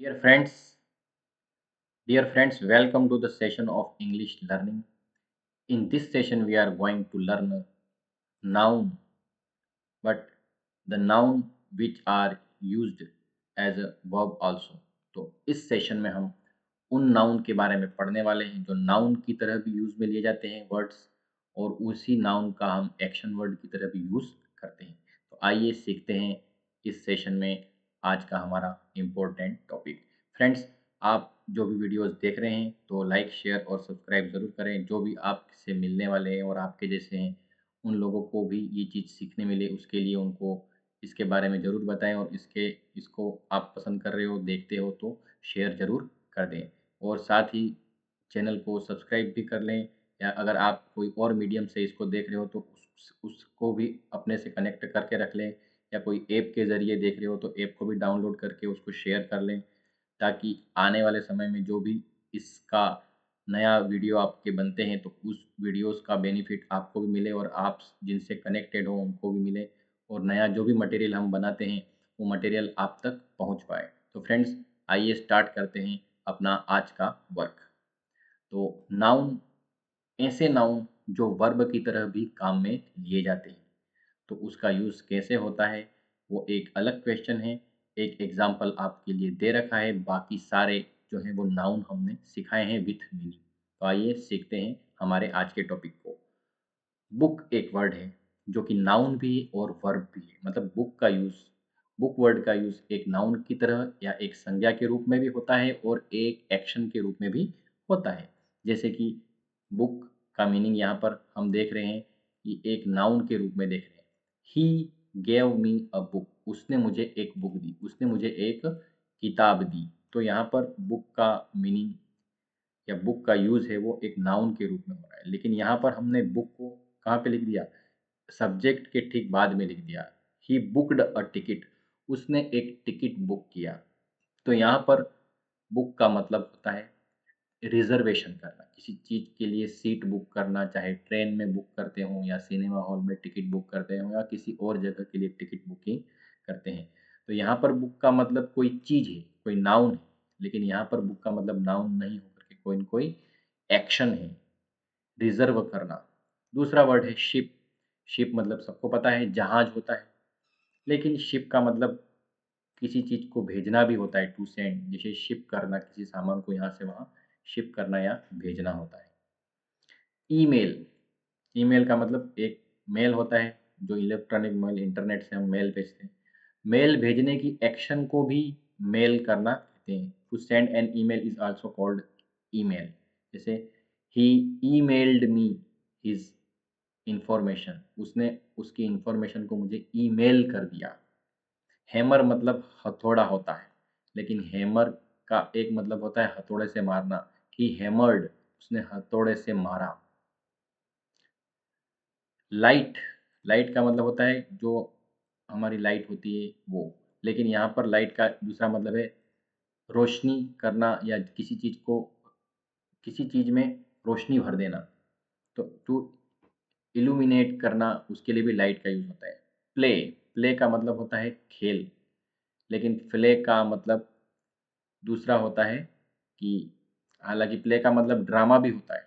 Dear friends, dear friends, welcome to the session of English learning. In this session, we are going to learn noun, but the noun which are used as a verb also. तो इस session में हम उन noun के बारे में पढ़ने वाले हैं जो नाउन की तरह भी यूज में लिए जाते हैं वर्ड्स और उसी नाउन का हम एक्शन वर्ड की तरह भी यूज करते हैं। तो आइए सीखते हैं इस सेशन में आज का हमारा इम्पोर्टेंट टॉपिक। फ्रेंड्स, आप जो भी वीडियोस देख रहे हैं तो लाइक शेयर और सब्सक्राइब ज़रूर करें। जो भी आपसे मिलने वाले हैं और आपके जैसे हैं उन लोगों को भी ये चीज़ सीखने मिले उसके लिए उनको इसके बारे में ज़रूर बताएं और इसको आप पसंद कर रहे हो देखते हो तो शेयर ज़रूर कर दें और साथ ही चैनल को सब्सक्राइब भी कर लें। या अगर आप कोई और मीडियम से इसको देख रहे हो तो उसको भी अपने से कनेक्ट करके रख लें या कोई ऐप के ज़रिए देख रहे हो तो ऐप को भी डाउनलोड करके उसको शेयर कर लें ताकि आने वाले समय में जो भी इसका नया वीडियो आपके बनते हैं तो उस वीडियोस का बेनिफिट आपको भी मिले और आप जिनसे कनेक्टेड हो उनको भी मिले और नया जो भी मटेरियल हम बनाते हैं वो मटेरियल आप तक पहुंच पाए। तो फ्रेंड्स, आइए स्टार्ट करते हैं अपना आज का वर्क। तो नाउन, ऐसे नाउन जो वर्ब की तरह भी काम में लिए जाते हैं तो उसका यूज़ कैसे होता है वो एक अलग क्वेश्चन है। एक एग्जाम्पल आपके लिए दे रखा है, बाकी सारे जो हैं वो नाउन हमने सिखाए हैं विथ मीनिंग। तो आइए सीखते हैं हमारे आज के टॉपिक को। बुक एक वर्ड है जो कि नाउन भी है और वर्ब भी है। मतलब बुक वर्ड का यूज़ एक नाउन की तरह या एक संज्ञा के रूप में भी होता है और एक एक्शन के रूप में भी होता है। जैसे कि बुक का मीनिंग यहाँ पर हम देख रहे हैं कि एक नाउन के रूप में देख रहे हैं। He gave me a book, उसने मुझे एक बुक दी, उसने मुझे एक किताब दी। तो यहाँ पर बुक का मीनिंग या बुक का यूज़ है वो एक नाउन के रूप में हो रहा है। लेकिन यहाँ पर हमने बुक को कहाँ पे लिख दिया? सब्जेक्ट के ठीक बाद में लिख दिया। ही बुक्ड अ टिकट, उसने एक टिकट बुक किया। तो यहाँ पर बुक का मतलब होता है रिजर्वेशन करना, किसी चीज़ के लिए सीट बुक करना, चाहे ट्रेन में बुक करते हों या सिनेमा हॉल में टिकट बुक करते हों या किसी और जगह के लिए टिकट बुकिंग करते हैं। तो यहाँ पर बुक का मतलब कोई चीज़ है, कोई नाउन है। लेकिन यहाँ पर बुक का मतलब नाउन नहीं होकर के कोई न कोई एक्शन है, रिजर्व करना। दूसरा वर्ड है शिप। शिप मतलब सबको पता है जहाज होता है, लेकिन शिप का मतलब किसी चीज़ को भेजना भी होता है, टू सेंड, जैसे शिप करना, किसी सामान को यहाँ से वहाँ शिप करना या भेजना होता है। ईमेल, ईमेल का मतलब एक मेल होता है जो इलेक्ट्रॉनिक मेल, इंटरनेट से हम मेल भेजते हैं। मेल भेजने की एक्शन को भी मेल करना कहते हैं। To send an email is also called email. जैसे ही ईमेल्ड मी हिज इंफॉर्मेशन, उसने उसकी इंफॉर्मेशन को मुझे ईमेल कर दिया। हैमर मतलब हथौड़ा होता है, लेकिन हैमर का एक मतलब होता है हथौड़े से मारना। ही हैमर्ड, उसने हथौड़े से मारा। लाइट, लाइट का मतलब होता है जो हमारी लाइट होती है वो। लेकिन यहाँ पर लाइट का दूसरा मतलब है रोशनी करना या किसी चीज़ में रोशनी भर देना। तो टू इल्यूमिनेट करना, उसके लिए भी लाइट का यूज़ होता है। प्ले, प्ले का मतलब होता है खेल, लेकिन प्ले का मतलब दूसरा होता है कि हालांकि प्ले का मतलब ड्रामा भी होता है।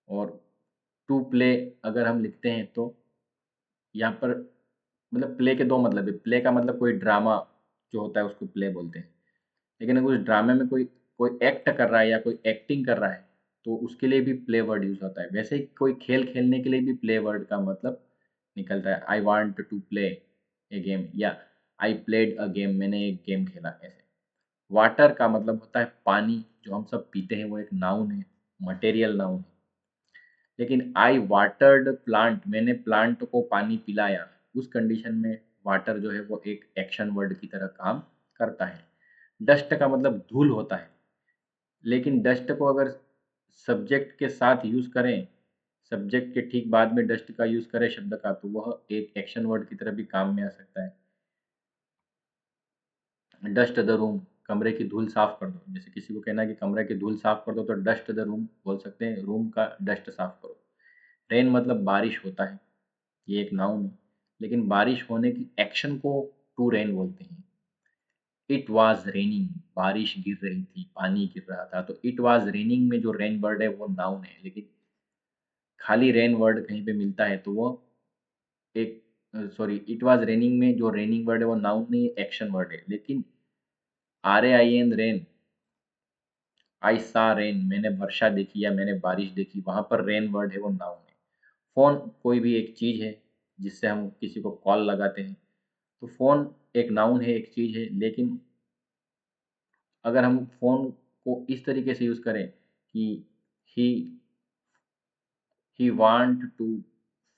और टू प्ले अगर हम लिखते हैं तो यहाँ पर मतलब प्ले के दो मतलब है। प्ले का मतलब कोई ड्रामा जो होता है उसको प्ले बोलते हैं। लेकिन अगर उस ड्रामे में कोई कोई एक्ट कर रहा है या कोई एक्टिंग कर रहा है तो उसके लिए भी प्ले वर्ड यूज होता है। वैसे ही कोई खेल खेलने के लिए भी प्ले वर्ड का मतलब निकलता है। I want to play a game या आई प्लेड अ गेम, मैंने एक गेम खेला, ऐसे। वाटर का मतलब होता है पानी, जो हम सब पीते हैं वो एक नाउन है, मटेरियल नाउन है। लेकिन आई वाटर्ड प्लांट, मैंने प्लांट को पानी पिलाया, उस कंडीशन में वाटर जो है वो एक एक्शन वर्ड की तरह काम करता है। डस्ट का मतलब धूल होता है, लेकिन डस्ट को अगर सब्जेक्ट के साथ यूज करें, सब्जेक्ट के ठीक बाद में डस्ट का यूज करें शब्द का, तो वह एक एक्शन वर्ड की तरह भी काम में आ सकता है। डस्ट द रूम, कमरे की धूल साफ कर दो। जैसे किसी को कहना है कि कमरे की धूल साफ कर दो तो डस्ट द रूम बोल सकते हैं, रूम का डस्ट साफ करो। रेन मतलब बारिश होता है, ये एक नाउन है, लेकिन बारिश होने की एक्शन को टू रेन बोलते हैं। इट वाज रेनिंग, बारिश गिर रही थी, पानी गिर रहा था। तो इट वाज रेनिंग में जो रेन वर्ड है वो नाउन है, लेकिन खाली रेन वर्ड कहीं पे मिलता है तो वो एक सॉरी, इट वाज रेनिंग में जो रेनिंग वर्ड है वो नाउन नहीं, एक्शन वर्ड है। लेकिन RAIN रेन, आई सा रेन, मैंने वर्षा देखी या मैंने बारिश देखी, वहां पर रेन वर्ड है वो नाउन है। फोन कोई भी एक चीज है जिससे हम किसी को कॉल लगाते हैं, तो फोन एक नाउन है, एक चीज है। लेकिन अगर हम फोन को इस तरीके से यूज करें कि ही ही वांट टू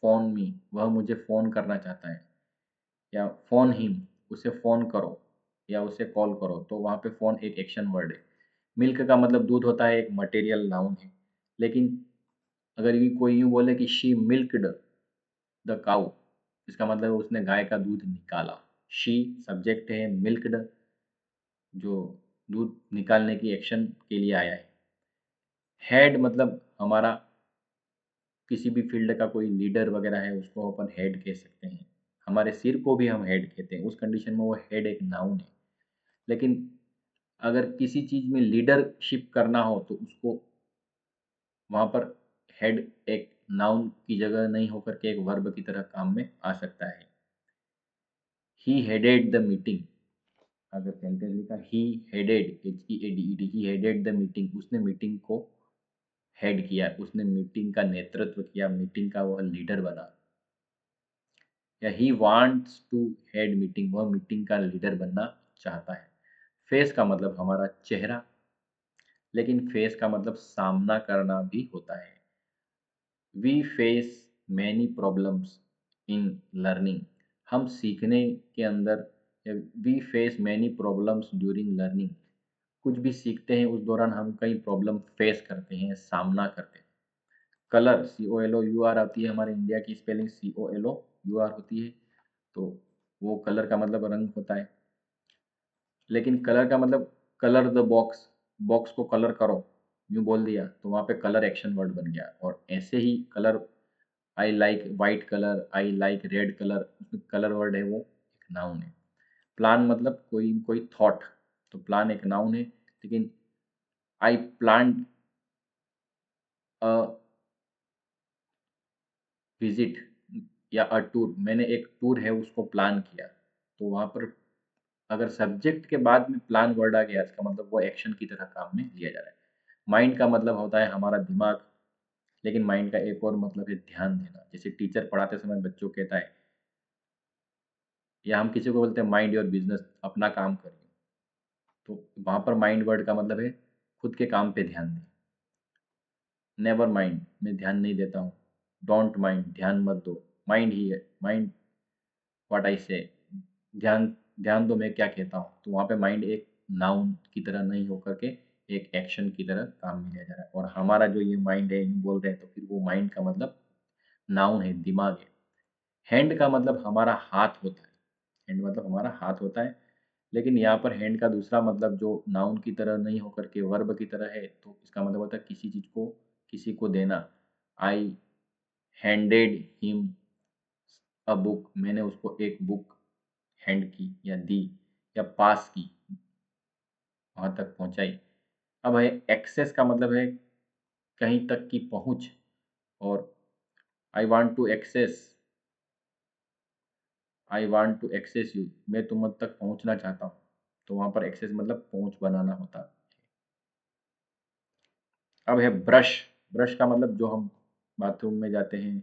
फोन मी, वह मुझे फोन करना चाहता है, या फोन हिम, उसे फोन करो या उसे कॉल करो, तो वहां पे फोन एक एक्शन वर्ड है। मिल्क का मतलब दूध होता है, एक मटेरियल नाउन है। लेकिन अगर ये कोई यूं बोले कि शी मिल्क्ड द काउ, इसका मतलब उसने गाय का दूध निकाला। शी सब्जेक्ट है, मिल्क्ड जो दूध निकालने की एक्शन के लिए आया है। हेड मतलब हमारा किसी भी फील्ड का कोई लीडर वगैरह है, उसको अपन हेड कह सकते हैं। हमारे सिर को भी हम हेड कहते हैं, उस कंडीशन में वो हेड एक नाउन है। लेकिन अगर किसी चीज में लीडरशिप करना हो तो उसको वहां पर हेड एक नाउन की जगह नहीं होकर के एक वर्ब की तरह काम में आ सकता है। ही हेडेड द मीटिंग, अगर सेंटेंस लिखा he headed, HEADED, he headed the meeting, उसने मीटिंग को हेड किया, उसने मीटिंग का नेतृत्व किया, मीटिंग का वह लीडर बना। या he wants to head meeting, वह मीटिंग का लीडर बनना चाहता है। फेस का मतलब हमारा चेहरा, लेकिन फेस का मतलब सामना करना भी होता है। We face many problems in learning, हम सीखने के अंदर, we face many problems during learning, कुछ भी सीखते हैं उस दौरान हम कई प्रॉब्लम फेस करते हैं, सामना करते हैं। कलर, COLOUR आती है, हमारे इंडिया की स्पेलिंग COLOUR होती है, तो वो कलर का मतलब रंग होता है। लेकिन कलर का मतलब कलर द बॉक्स, बॉक्स को कलर करो, यूं बोल दिया तो वहां पे कलर एक्शन वर्ड बन गया। और ऐसे ही colour, I like white colour, I like red colour, उसमें कलर वर्ड है वो एक नाउन है। प्लान मतलब कोई कोई थॉट, तो प्लान एक नाउन है। लेकिन आई प्लान अ विजिट या अ टूर, मैंने एक टूर है उसको प्लान किया, तो वहां पर अगर सब्जेक्ट के बाद में प्लान वर्ड आ गया, इसका मतलब वो एक्शन की तरह काम में लिया जा रहा है। माइंड का मतलब होता है हमारा दिमाग, लेकिन माइंड का एक और मतलब है ध्यान देना। जैसे टीचर पढ़ाते समय बच्चों को कहता है, या हम किसी को बोलते हैं माइंड योर बिजनेस, अपना काम करिए, तो वहां पर माइंड वर्ड का मतलब है खुद के काम पे ध्यान दें। नेवर माइंड, मैं ध्यान नहीं देता हूँ। डोंट माइंड, ध्यान मत दो। माइंड ही है, माइंड व्हाट आई से, ध्यान ध्यान दो मैं क्या कहता हूँ। तो वहाँ पे माइंड एक नाउन की तरह नहीं होकर के एक एक्शन की तरह काम में लिया जा रहा है। और हमारा जो ये माइंड है, यूँ बोल रहे हैं तो फिर वो माइंड का मतलब नाउन है, दिमाग है। हैंड का मतलब हमारा हाथ होता है, हैंड मतलब हमारा हाथ होता है। लेकिन यहाँ पर हैंड का दूसरा मतलब जो नाउन की तरह नहीं होकर के वर्ब की तरह है, तो इसका मतलब होता है किसी चीज को किसी को देना। आई हैंडेड हिम अ बुक, मैंने उसको एक बुक हैंड की या दी, या पास की, वहां तक पहुंचाई। अब है एक्सेस का मतलब है कहीं तक की पहुंच। और I want to access, I want to access you, मैं तुम तक पहुंचना चाहता हूँ, तो वहां पर एक्सेस मतलब पहुंच बनाना होता है। अब है ब्रश, ब्रश का मतलब जो हम बाथरूम में जाते हैं,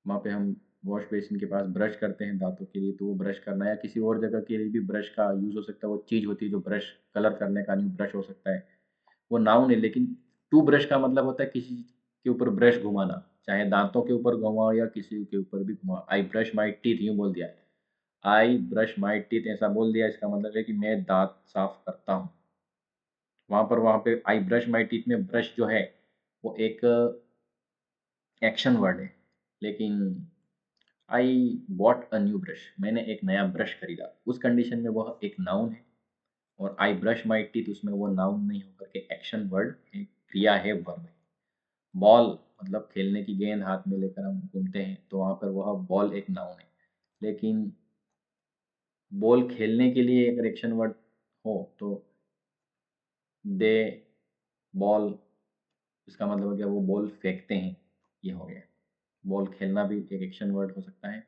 वहाँ पे हम वॉश बेसिन के पास ब्रश करते हैं दांतों के लिए, तो वो ब्रश करना, या किसी और जगह के लिए भी ब्रश का यूज़ हो सकता है। वो चीज़ होती है जो ब्रश कलर करने का नहीं, ब्रश हो सकता है, वो नाउन है। लेकिन टू ब्रश का मतलब होता है किसी के ऊपर ब्रश घुमाना, चाहे दांतों के ऊपर घुमाओ या किसी के ऊपर भी घुमाओ। आई ब्रश माई टीथ, यूँ बोल दिया, आई ब्रश माई टीथ ऐसा बोल दिया, इसका मतलब है कि मैं दांत साफ करता हूँ। वहाँ पे आई ब्रश माई टीथ में ब्रश जो है वो एक एक्शन वर्ड है। लेकिन I bought a new brush, मैंने एक नया ब्रश खरीदा, उस कंडीशन में वह एक नाउन है। और आई ब्रश माई टीथ, उसमें वो नाउन नहीं होकर के एक्शन वर्ड है, क्रिया है, वर्ब है। बॉल मतलब खेलने की गेंद हाथ में लेकर हम घूमते हैं, तो वहाँ पर वह बॉल एक नाउन है। लेकिन बॉल खेलने के लिए अगर एक्शन वर्ड हो तो दे बॉल, इसका मतलब हो गया वो बॉल फेंकते हैं, ये हो गया। बॉल खेलना भी एक एक्शन वर्ड हो सकता है।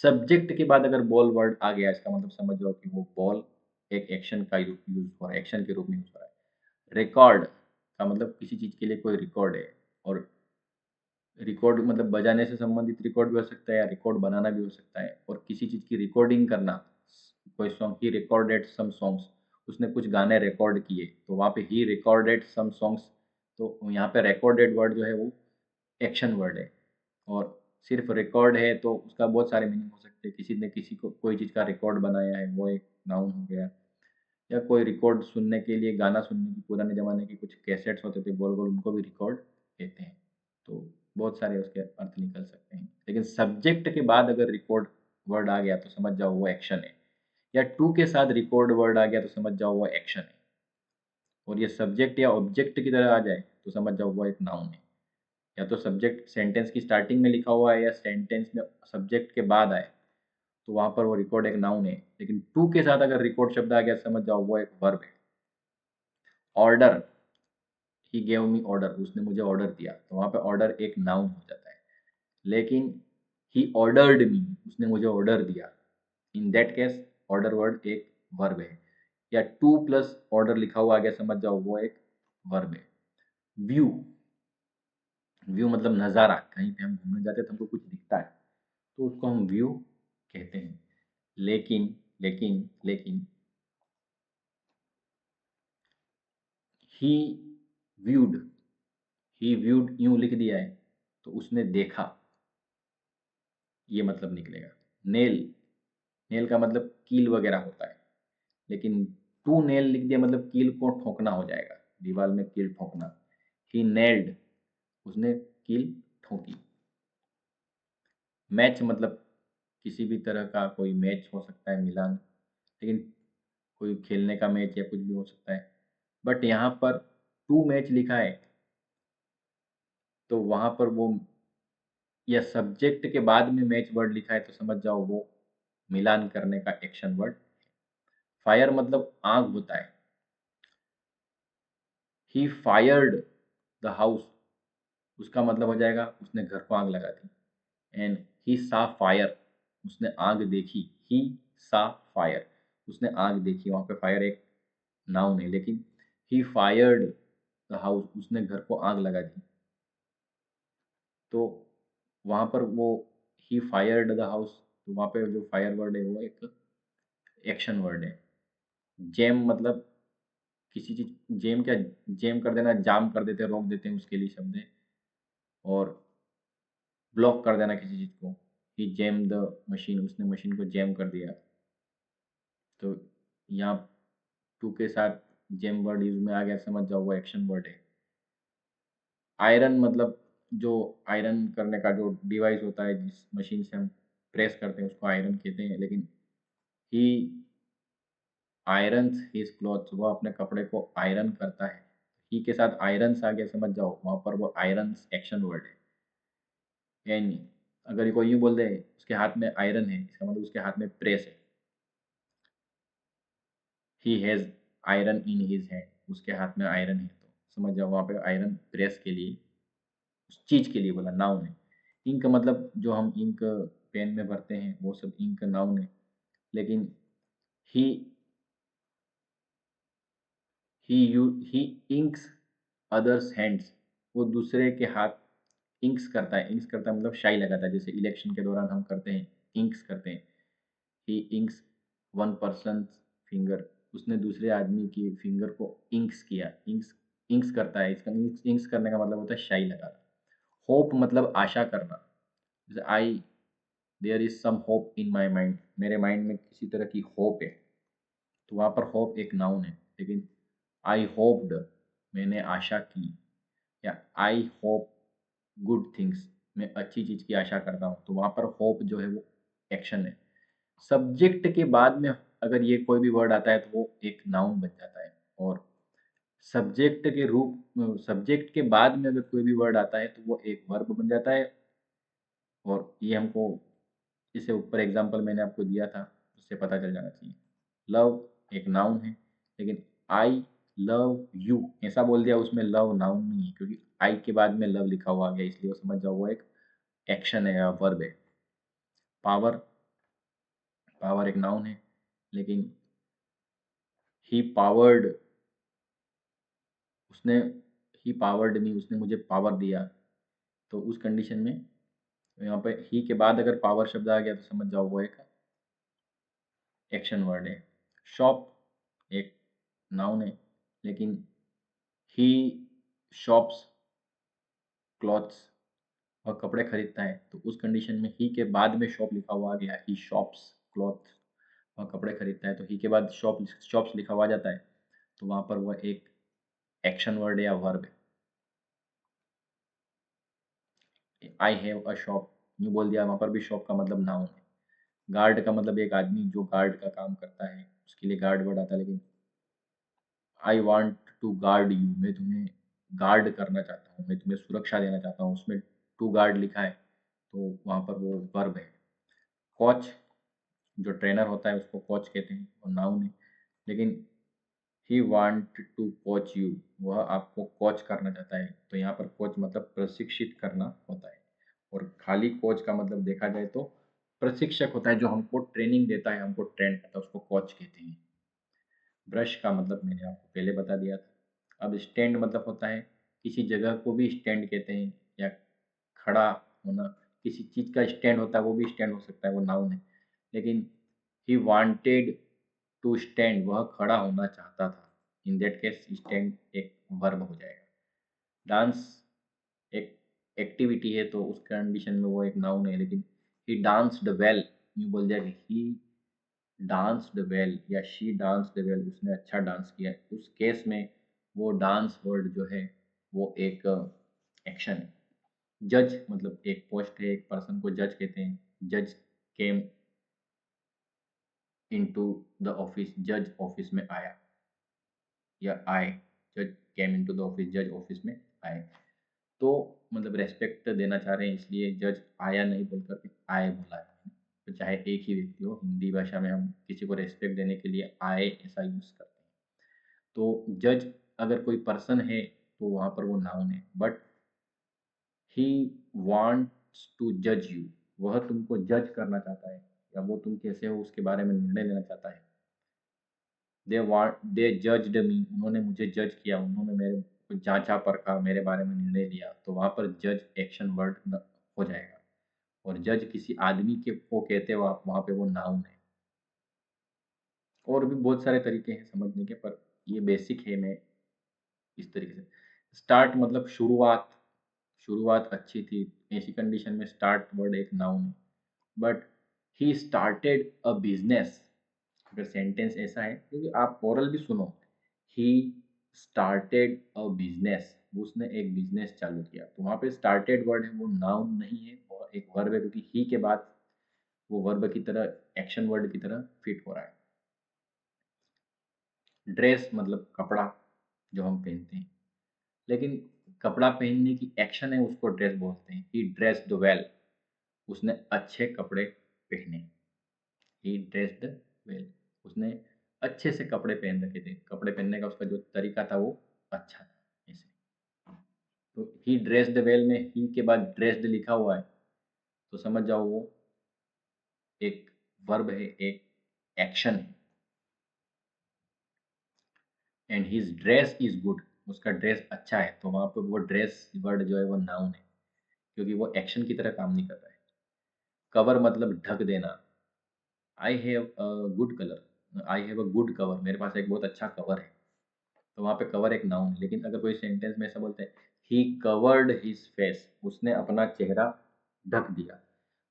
सब्जेक्ट के बाद अगर बॉल वर्ड आ गया, इसका मतलब समझ जाओ कि वो बॉल एक एक्शन का यूज हो रहा है, एक्शन के रूप में यूज हो रहा है। रिकॉर्ड का मतलब किसी चीज के लिए कोई रिकॉर्ड है, और रिकॉर्ड मतलब बजाने से संबंधित रिकॉर्ड भी हो सकता है या रिकॉर्ड बनाना भी हो सकता है। और किसी चीज की रिकॉर्डिंग करना, कोई सॉन्ग ही रिकॉर्डेड सम सॉन्ग्स, उसने कुछ गाने रिकॉर्ड किए, तो वहाँ पे ही रिकॉर्डेड सम सॉन्ग्स, तो यहाँ पे रिकॉर्डेड वर्ड जो है वो एक्शन वर्ड है। और सिर्फ रिकॉर्ड है तो उसका बहुत सारे मीनिंग हो सकते हैं। किसी ने किसी को कोई चीज़ का रिकॉर्ड बनाया है, वो एक नाउन हो गया। या कोई रिकॉर्ड सुनने के लिए, गाना सुनने की, पुराने ज़माने के कुछ कैसेट्स होते थे गोल गोल, उनको भी रिकॉर्ड कहते हैं। तो बहुत सारे उसके अर्थ निकल सकते हैं। लेकिन सब्जेक्ट के बाद अगर रिकॉर्ड वर्ड आ गया तो समझ जाओ वो एक्शन है। या टू के साथ रिकॉर्ड वर्ड आ गया तो समझ जाओ वो एक्शन है। और ये सब्जेक्ट या ऑब्जेक्ट की तरह आ जाए तो समझ जाओ वो एक नाउन है। या तो सब्जेक्ट सेंटेंस की स्टार्टिंग में लिखा हुआ है या सेंटेंस में सब्जेक्ट के बाद आए तो वहां पर वो रिकॉर्ड एक नाउन है। लेकिन टू के साथ अगर रिकॉर्ड शब्द आ गया समझ जाओ वो एक वर्ब है। Order, he gave me order, उसने मुझे ऑर्डर दिया, तो वहां पे ऑर्डर एक नाउन हो जाता है। लेकिन ही ऑर्डर्ड मी, उसने मुझे ऑर्डर दिया, in that case order word एक वर्ब है। या टू प्लस ऑर्डर लिखा हुआ आ गया समझ जाओ वो एक वर्ब है। व्यू, व्यू मतलब नज़ारा, कहीं पे हम घूमने जाते हैं तो हमको कुछ दिखता है तो उसको हम व्यू कहते हैं। लेकिन लेकिन ही व्यूड, ही व्यूड यूं लिख दिया है तो उसने देखा, ये मतलब निकलेगा। नेल, नेल का मतलब कील वगैरह होता है। लेकिन टू नेल लिख दिया मतलब कील को ठोकना हो जाएगा, दीवार में कील ठोकना। ही नेल्ड, उसने कील ठोकी। मैच मतलब किसी भी तरह का कोई मैच हो सकता है, मिलान। लेकिन कोई खेलने का मैच या कुछ भी हो सकता है। बट यहाँ पर टू मैच लिखा है तो वहाँ पर वो, या सब्जेक्ट के बाद में मैच वर्ड लिखा है तो समझ जाओ वो मिलान करने का एक्शन वर्ड। फायर मतलब आग होता है। ही फायर्ड द हाउस, उसका मतलब हो जाएगा उसने घर को आग लगा दी। एंड ही सा फायर, उसने आग देखी। ही सा फायर, उसने आग देखी, वहाँ पे फायर एक नाउन है। लेकिन ही फायर्ड द हाउस, उसने घर को आग लगा दी, तो वहाँ पर वो ही फायर्ड द हाउस, तो वहाँ पे जो फायर वर्ड है वो एक एक्शन वर्ड है। जैम मतलब किसी चीज, जैम क्या, जैम कर देना, जाम कर देते हैं, रोक देते हैं, उसके लिए शब्द है। और ब्लॉक कर देना किसी चीज को, ही जैम द मशीन, उसने मशीन को जैम कर दिया। तो यहाँ टू के साथ जैम वर्ड यूज में आ गया समझ जाओ वो एक्शन वर्ड है। आयरन मतलब जो आयरन करने का जो डिवाइस होता है, जिस मशीन से हम प्रेस करते हैं उसको आयरन कहते हैं। लेकिन ही आयरन्स हिज क्लॉथ्स, वो अपने कपड़े को आयरन करता है। ही के साथ आयरन्स आ गया समझ जाओ वहाँ पर वो आयरन्स एक्शन वर्ड है। यानी अगर ये कोई यूँ बोल दे उसके हाथ में आयरन है, इसका मतलब उसके हाथ में प्रेस है। He has iron in his hand, उसके हाथ में आयरन है, तो समझ जाओ वहाँ पे आयरन प्रेस के लिए, उस चीज़ के लिए बोला, नाउन है। इंक मतलब जो हम इंक पेन में भरते हैं वो सब इंक नाउन है। लेकिन ही ही इंक्स अदर्स हैंड्स, वो दूसरे के हाथ इंक्स करता है। इंक्स करता है मतलब शाई लगाता है, जैसे इलेक्शन के दौरान हम करते हैं, इंक्स करते हैं। ही इंक्स वन पर्सन फिंगर, उसने दूसरे आदमी की फिंगर को इंक्स किया। इंक्स, इंक्स करता है, इसका इंक्स करने का मतलब होता है शाई लगाना। होप मतलब आशा करना, जैसे I, there is some hope in my mind, मेरे माइंड में किसी तरह की होप है, तो वहाँ पर होप एक नाउन है। लेकिन आई होप्ड, मैंने आशा की। या आई होप गुड थिंग्स, मैं अच्छी चीज़ की आशा करता हूँ, तो वहाँ पर होप जो है वो एक्शन है। सब्जेक्ट के बाद में अगर ये कोई भी वर्ड आता है तो वो एक नाउन बन जाता है। और सब्जेक्ट के रूप, सब्जेक्ट के बाद में अगर कोई भी वर्ड आता है तो वो एक वर्ब बन जाता है। और ये हमको, जैसे ऊपर एग्जांपल मैंने आपको दिया था, उससे पता चल जाना चाहिए। लव एक नाउन है, लेकिन आई लव यू ऐसा बोल दिया, उसमें लव नाउन नहीं है, क्योंकि आई के बाद में लव लिखा हुआ आ गया, इसलिए वो समझ जाओ वो एक एक्शन है या वर्ब है। पावर, पावर एक नाउन है, लेकिन ही पावर्ड, उसने, ही पावर्ड मी, उसने मुझे पावर दिया, तो उस कंडीशन में यहाँ पे ही के बाद अगर पावर शब्द आ गया तो समझ जाओ वो एक एक्शन वर्ड है। शॉप एक नाउन है, लेकिन ही शॉप्स क्लॉथ्स, वह कपड़े खरीदता है, तो उस कंडीशन में ही के बाद में शॉप लिखा हुआ आ गया, ही शॉप्स क्लॉथ्स, वह कपड़े खरीदता है, तो ही के बाद शॉप्स लिखा हुआ आ जाता है, तो वहाँ पर वह एक एक्शन वर्ड या वर्ब है। आई हैव अ शॉप, यूँ बोल दिया, वहाँ पर भी शॉप का मतलब नाउन है। गार्ड का मतलब एक आदमी जो गार्ड का काम करता है, उसके लिए गार्ड वर्ड आता है, लेकिन I want to guard you, मैं तुम्हें गार्ड करना चाहता हूँ, मैं तुम्हें सुरक्षा देना चाहता हूँ, उसमें टू गार्ड लिखा है, तो वहाँ पर वो वर्ब है। कोच, जो ट्रेनर होता है उसको कोच कहते हैं, वो नाउन है, लेकिन he want to coach you, वह आपको कोच करना चाहता है, तो यहाँ पर कोच मतलब प्रशिक्षित करना होता है, और खाली कोच का मतलब देखा जाए तो प्रशिक्षक होता है, जो हमको ट्रेनिंग देता है, हमको ट्रेन करता है, उसको कोच कहते हैं। ब्रश का मतलब मैंने आपको पहले बता दिया था। अब स्टैंड मतलब होता है, किसी जगह को भी स्टैंड कहते हैं, या खड़ा होना, किसी चीज़ का स्टैंड होता है वो भी स्टैंड हो सकता है, वो नाउन है, लेकिन ही वांटेड टू स्टैंड, वह खड़ा होना चाहता था, इन दैट केस स्टैंड एक वर्ब हो जाएगा। डांस एक एक्टिविटी है, तो उस कंडीशन में वो एक नाउन है, लेकिन ही डांस्ड वेल, यूँ बोल दिया कि ही डांस्ड वेल या शी डांस्ड वेल, उसने अच्छा डांस किया, उस केस में वो डांस वर्ड जो है वो एक एक्शन है। जज मतलब एक पोस्ट है, एक पर्सन को जज कहते हैं। जज केम इनटू द ऑफिस, जज ऑफिस में आया या आए, जज केम इनटू द ऑफिस, जज ऑफिस में आए, तो मतलब रेस्पेक्ट देना चाह रहे हैं, इसलिए जज आया नहीं बोलकर के आए बोला है। तो चाहे एक ही व्यक्ति हो, हिंदी भाषा में हम किसी को रेस्पेक्ट देने के लिए आए ऐसा यूज करते हैं। तो जज अगर कोई पर्सन है तो वहाँ पर वो नाउन है, बट ही वांट्स टू जज यू, वह तुमको जज करना चाहता है, या वो तुम कैसे हो उसके बारे में निर्णय लेना चाहता है। दे जज्ड मी, उन्होंने मुझे जज किया, उन्होंने मेरे को जांचा परखा, मेरे बारे में निर्णय लिया, तो वहाँ पर जज एक्शन वर्ड हो जाएगा, और जज किसी आदमी के को कहते हो आप, वहाँ पे वो नाउन है। और भी बहुत सारे तरीके हैं समझने के, पर ये बेसिक है, मैं इस तरीके से। स्टार्ट मतलब शुरुआत, शुरुआत अच्छी थी, ऐसी कंडीशन में स्टार्ट वर्ड एक नाउन है। But he started a business, अगर सेंटेंस ऐसा है, क्योंकि आप ओरल भी सुनो, ही स्टार्टेड अ बिजनेस, उसने एक बिजनेस चालू किया, तो वहाँ पे स्टार्टेड वर्ड है वो नाउन नहीं है, वो एक वर्ब है, क्योंकि ही के बाद वो वर्ब की तरह एक्शन वर्ड की तरह फिट हो रहा है। ड्रेस मतलब कपड़ा जो हम पहनते हैं, लेकिन कपड़ा पहनने की एक्शन है उसको ड्रेस बोलते हैं। ही ड्रेस्ड वेल, उसने अच्छे कपड़े पहने, ही ड्रेस्ड वेल, उसने अच्छे से कपड़े पहन रखे थे, कपड़े पहनने का उसका जो तरीका था वो अच्छा था ऐसे। तो ही ड्रेस्ड वेल में ही के बाद ड्रेस्ड लिखा हुआ है, तो समझ जाओ वो एक वर्ब है, एक एक्शन है। And his dress is good, उसका ड्रेस अच्छा है, तो वहाँ पे वो ड्रेस वर्ड जो है वो नाउन है, क्योंकि वो एक्शन की तरह काम नहीं कर रहा है। कवर मतलब ढक देना। I have a good colour, I have a good cover, मेरे पास एक बहुत अच्छा कवर है, तो वहाँ पे कवर एक नाउन है। लेकिन अगर कोई सेंटेंस में ऐसा बोलते हैं ही कवर्ड हिज फेस, उसने अपना चेहरा ढक दिया,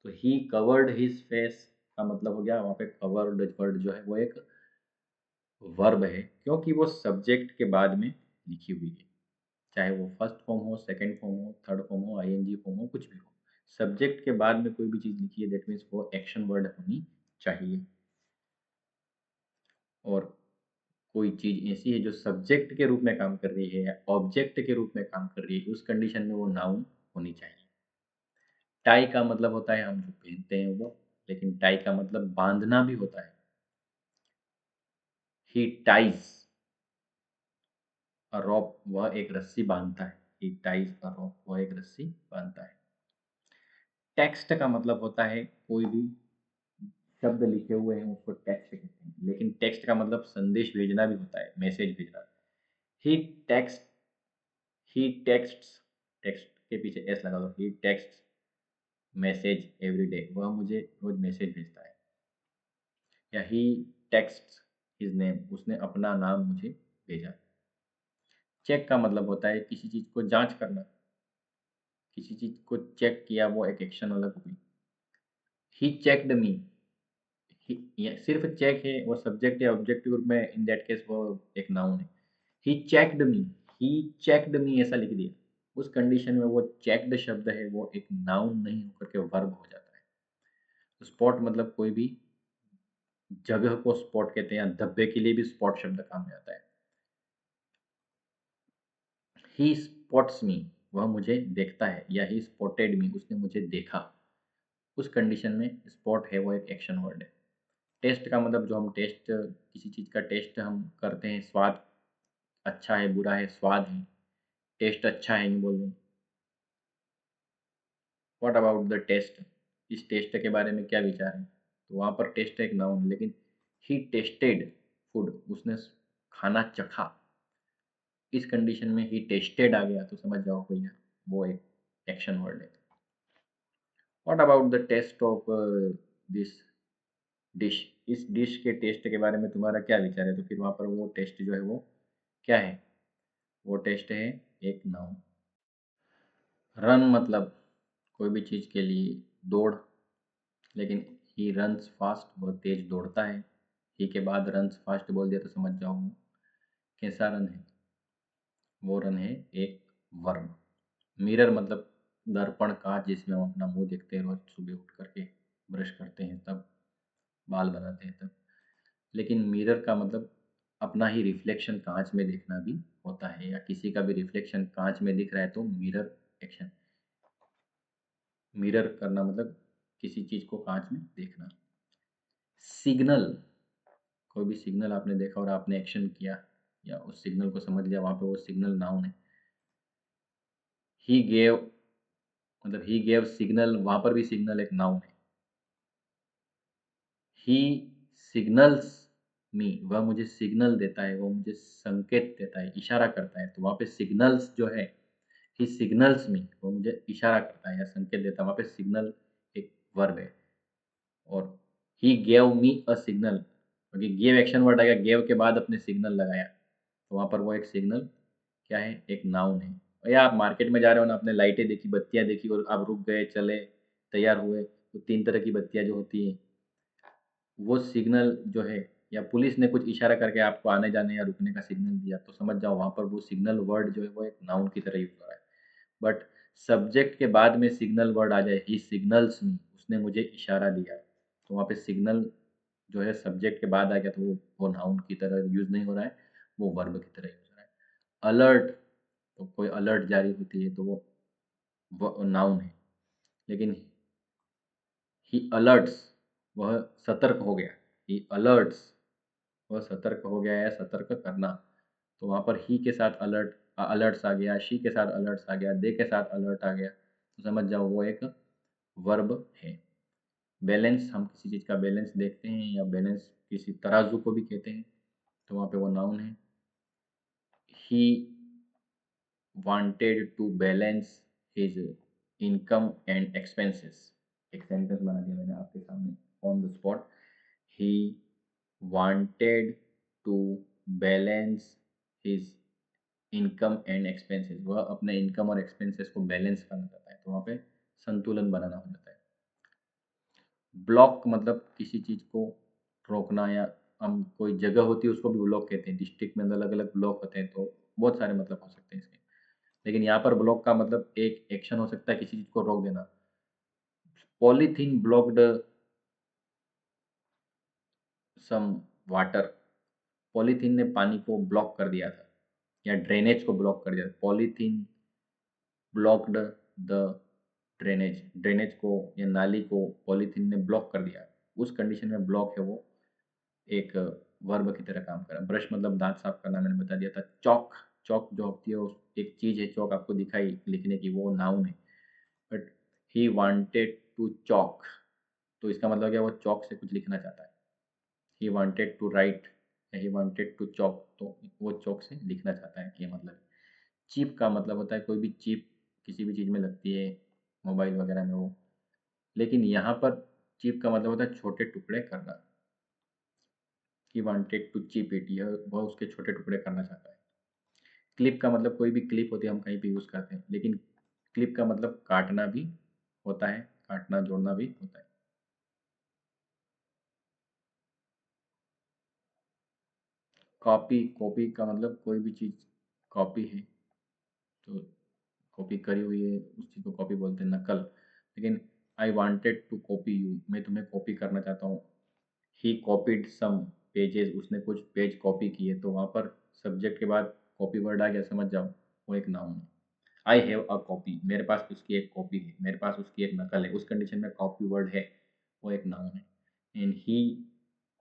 तो ही कवर्ड हिज फेस का मतलब हो गया वहाँ पे कवर्ड वर्ड जो है वो एक वर्ब है, क्योंकि वो सब्जेक्ट के बाद में लिखी हुई है, चाहे वो फर्स्ट फॉर्म हो, सेकंड फॉर्म हो, थर्ड फॉर्म हो, आईएनजी फॉर्म हो, कुछ भी हो, सब्जेक्ट के बाद में कोई भी चीज़ लिखी है दैट मीन्स वो एक्शन वर्ड होनी चाहिए। और कोई चीज़ ऐसी है जो सब्जेक्ट के रूप में काम कर रही है या ऑब्जेक्ट के रूप में काम कर रही है, उस कंडीशन में वो नाउन होनी चाहिए। टाई का मतलब होता है हम जो पहनते हैं वो, लेकिन टाई का मतलब बांधना भी होता है, ही टाइज अ रोप, वह एक रस्सी बांधता है। ही टाइज अ रोप, वह एक रस्सी बांधता है। टेक्स्ट का मतलब होता है कोई भी शब्द लिखे हुए हैं उसको टेक्स्ट कहते हैं, लेकिन टेक्स्ट का मतलब संदेश भेजना भी होता है, मैसेज भेजना। ही टेक्स्ट ही टेक्स्ट्स, टेक्स्ट के पीछे एस लगा दो, ही टेक्स्ट मैसेज एवरी डे, वह मुझे रोज मैसेज भेजता है। या ही टेक्स्ट हिज नेम, उसने अपना नाम मुझे भेजा। चेक का मतलब होता है किसी चीज को जांच करना, किसी चीज को चेक किया, वो एक एक्शन अलग हुई। ही चेकड मी, सिर्फ चेक है, वो सब्जेक्ट या ऑब्जेक्टिव रूप में, इन दैट केस वो एक नाउन है। ही चेकड मी, ही चेकड मी ऐसा लिख दिया, उस कंडीशन में वो चेकड शब्द है वो एक नाउन नहीं होकर के वर्ब हो जाता है। तो स्पॉट मतलब कोई भी जगह को स्पॉट कहते हैं, या धब्बे के लिए भी स्पॉट शब्द काम में आता है। ही स्पॉट्स मी, वह मुझे देखता है, या ही स्पॉटेड मी, उसने मुझे देखा। उस कंडीशन में स्पॉट है वो एक एक्शन वर्ड है। टेस्ट का मतलब जो हम टेस्ट, किसी चीज़ का टेस्ट हम करते हैं, स्वाद अच्छा है बुरा है, स्वाद है, टेस्ट अच्छा है नहीं बोल रहे। व्हाट अबाउट द टेस्ट, इस टेस्ट के बारे में क्या विचार है, तो वहाँ पर टेस्ट एक नाउन, लेकिन ही टेस्टेड फूड, उसने खाना चखा। इस कंडीशन में ही टेस्टेड आ गया तो समझ जाओ भैया वो एक एक्शन वर्ड है। What about the taste of this dish, इस डिश के टेस्ट के बारे में तुम्हारा क्या विचार है, तो फिर वहाँ पर वो टेस्ट जो है वो क्या है, वो टेस्ट है एक नाउन। रन मतलब कोई भी चीज़ के लिए दौड़, लेकिन ही रन्स फास्ट, बहुत तेज दौड़ता है। ही के बाद रन्स फास्ट बोल दिया तो समझ जाओ वो कैसा रन है, वो रन है एक वर्ब। मिरर मतलब दर्पण, कांच, जिसमें हम अपना मुंह देखते हैं रोज सुबह उठ करके, ब्रश करते हैं तब, बाल बनाते हैं तब। लेकिन मिरर का मतलब अपना ही रिफ्लेक्शन कांच में देखना भी होता है, या किसी का भी रिफ्लेक्शन कांच में दिख रहा है तो मिरर एक्शन। मिरर करना मतलब किसी चीज को कांच में देखना। सिग्नल, कोई भी सिग्नल आपने देखा और आपने एक्शन किया या उस सिग्नल को समझ लिया, वहां पे वो सिग्नल नाउन है। ही गेव मतलब ही गेव सिग्नल, वहां पर भी सिग्नल एक नाउन है। ही सिग्नल्स मी, वह मुझे सिग्नल देता है, वो मुझे संकेत देता है, इशारा करता है, तो वहां पे सिग्नल्स जो है, ही सिग्नल्स मी, वो मुझे इशारा करता है या संकेत देता है, वहां पे सिग्नल एक वर्ब है। और he gave me a signal, क्योंकि गेव एक्शन वर्ड आ गया, गेव के बाद अपने सिग्नल लगाया, तो वहां पर वो एक सिग्नल क्या है, एक नाउन है। और या आप मार्केट में जा रहे हो ना, आपने लाइटें देखी, बत्तियां देखी और आप रुक गए, चले, तैयार हुए, तो 3 तरह की बत्तियां जो होती है, वो सिग्नल जो है, या पुलिस ने कुछ इशारा करके आपको आने जाने या रुकने का सिग्नल दिया, तो समझ जाओ वहां पर वो सिग्नल वर्ड जो है वो एक नाउन की तरह यूज हो रहा है। बट सब्जेक्ट के बाद में सिग्नल वर्ड आ जाए, ही सिग्नल्स मी, उसने मुझे इशारा दिया, तो वहाँ पे सिग्नल जो है सब्जेक्ट के बाद आ गया, तो वो नाउन की तरह यूज नहीं हो रहा है, वो वर्ब की तरह यूज हो रहा है। अलर्ट, तो कोई अलर्ट जारी होती है तो वो नाउन है, लेकिन ही अलर्ट्स, वह सतर्क हो गया। ही अलर्ट्स, वह सतर्क हो गया, या सतर्क करना, तो वहाँ पर ही के साथ अलर्ट, अलर्ट्स आ गया, शी के साथ अलर्ट्स आ गया, दे के साथ अलर्ट आ गया, तो समझ जाओ वो एक वर्ब है। बैलेंस, हम किसी चीज़ का बैलेंस देखते हैं, या बैलेंस किसी तराजू को भी कहते हैं, तो वहाँ पे वो नाउन है। He wanted to balance his income and expenses, एक सेंटेंस बना दिया मैंने आपके सामने on the spot. He wanted to balance his income and expenses, वह अपने इनकम और एक्सपेंसेस को बैलेंस करना चाहता है, तो वहाँ पे संतुलन बनाना हो जाता है। ब्लॉक मतलब किसी चीज़ को रोकना, या हम कोई जगह होती है उसको भी ब्लॉक कहते हैं, डिस्ट्रिक्ट में अलग अलग ब्लॉक होते हैं, तो बहुत सारे मतलब हो सकते हैं इसके। लेकिन यहाँ पर ब्लॉक का मतलब एक एक्शन हो सकता है किसी चीज़ को रोक देना। Polythene blocked some water, polythene ने पानी को ब्लॉक कर दिया था, या ड्रेनेज को ब्लॉक कर दिया था। Polythene blocked the drainage, drainage को या नाली को पॉलीथीन ने ब्लॉक कर दिया, उस कंडीशन में ब्लॉक है वो एक वर्ब की तरह काम कर रहा है। ब्रश मतलब दांत साफ करना, मैंने बता दिया था। चौक, चौक जो होती है एक चीज़ है, चौक आपको दिखाई लिखने की, वो नाउन है। But he wanted to choke, तो इसका मतलब क्या, वो चौक से कुछ लिखना चाहता है। He wanted to write, he wanted to choke, तो वो चौक से लिखना चाहता है, ये मतलब। चिप का मतलब होता है कोई भी चिप किसी भी चीज़ में लगती है, मोबाइल वगैरह में वो। लेकिन यहाँ पर चिप का मतलब होता है छोटे टुकड़े करना। He wanted to chip it, यह वह उसके छोटे टुकड़े करना चाहता है। क्लिप का मतलब कोई भी क्लिप होती है, हम कहीं पे यूज़ करते हैं, लेकिन क्लिप का मतलब काटना भी होता है, काटना जोड़ना भी होता है। कॉपी, कॉपी का मतलब कोई भी चीज़ कॉपी है, तो कॉपी करी हुई है उस चीज़ को कॉपी बोलते हैं, नकल। लेकिन I wanted to copy you, मैं तुम्हें कॉपी करना चाहता हूँ। ही कॉपीड सम पेजेस, उसने कुछ पेज कॉपी किए, तो वहाँ पर सब्जेक्ट के बाद कॉपी वर्ड आ गया, समझ जाओ, वो एक नाउन है। आई हैव अ कॉपी, मेरे पास उसकी एक कॉपी है, मेरे पास उसकी एक नकल है, उस कंडीशन में कॉपी वर्ड है, वो एक नाउन है। And he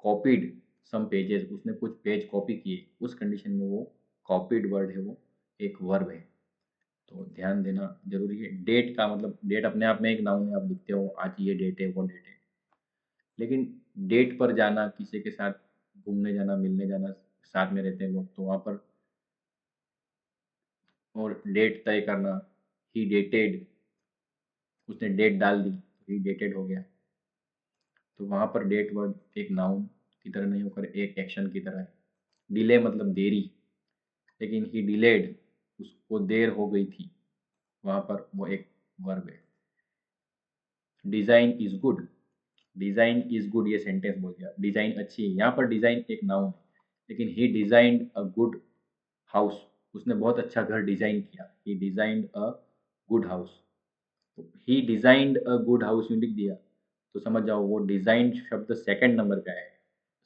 copied some pages, उसने कुछ पेज कॉपी किए, उस कंडीशन में वो कॉपीड वर्ड है, वो एक वर्ब है। तो ध्यान देना जरूरी है। डेट का मतलब, डेट अपने आप में एक नाउन है, आप लिखते हो आज ये डेट है, वो डेट है। लेकिन डेट पर जाना, किसी के साथ घूमने जाना, मिलने जाना, साथ में रहते हैं लोग, तो वहाँ पर, और डेट तय करना, ही डेटेड, उसने डेट डाल दी, तो ही डेटेड हो गया। तो वहाँ पर डेट वर्ड एक नाउन की तरह नहीं होकर एक एक्शन की तरह है। डिले मतलब देरी, लेकिन ही डिलेड, उसको देर हो गई थी, वहाँ पर वो एक वर्ब है। Design is good, design is good, ये सेंटेंस बोल दिया, डिज़ाइन अच्छी है, यहाँ पर डिज़ाइन एक नाउन है। लेकिन ही डिज़ाइंड अ गुड हाउस, उसने बहुत अच्छा घर डिज़ाइन किया, ही डिज़ाइंड अ गुड हाउस। तो ही डिज़ाइंड अ गुड हाउस यूँ लिख दिया, तो समझ जाओ वो डिज़ाइंड शब्द सेकंड नंबर पे आया है,